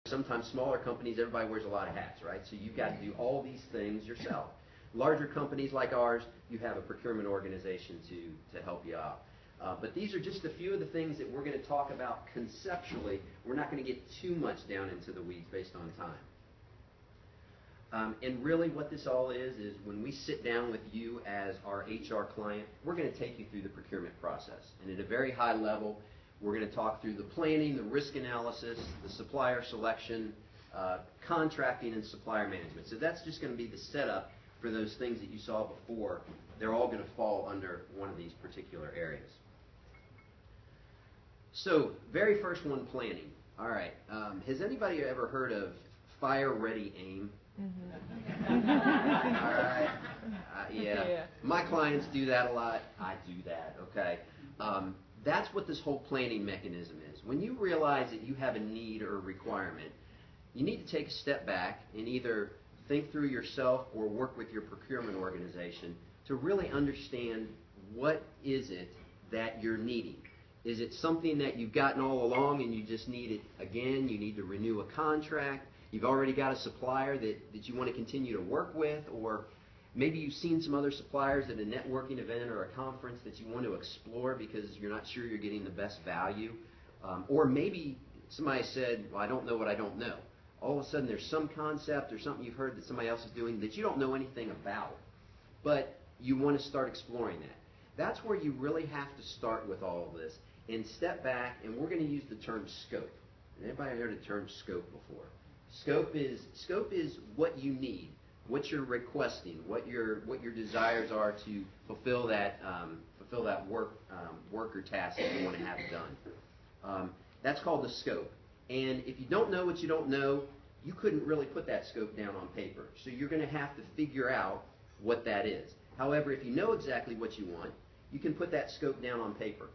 Sometimes smaller companies, everybody wears a lot of hats, right? So you've got to do all these things yourself. Larger companies like ours, you have a procurement organization to help you out. But these are just a few of the things that we're going to talk about conceptually. We're not going to get too much down into the weeds based on time. And really what this all is when we sit down with you as our HR client, we're going to take you through the procurement process. And at a very high level, we're going to talk through the planning, the risk analysis, the supplier selection, contracting, and supplier management. So that's just going to be the setup for those things that you saw before. They're all going to fall under one of these particular areas. So, very first one, planning. All right. Has anybody ever heard of fire, ready, aim? Mm-hmm. All right. Yeah. My clients do that a lot. I do that, okay? That's what this whole planning mechanism is. When you realize that you have a need or a requirement, you need to take a step back and either think through yourself or work with your procurement organization to really understand what is it that you're needing. Is it something that you've gotten all along and you just need it again? You need to renew a contract. You've already got a supplier that you want to continue to work with, or maybe you've seen some other suppliers at a networking event or a conference that you want to explore because you're not sure you're getting the best value. Or maybe somebody said, well, I don't know what I don't know. All of a sudden there's some concept or something you've heard that somebody else is doing that you don't know anything about, but you want to start exploring that. That's where you really have to start with all of this and step back, and we're going to use the term scope. Anybody heard the term scope before? Scope is what you need, what you're requesting, what your desires are to fulfill that work or task that you want to have done. That's called the scope. And if you don't know what you don't know, you couldn't really put that scope down on paper. So you're going to have to figure out what that is. However, if you know exactly what you want, you can put that scope down on paper.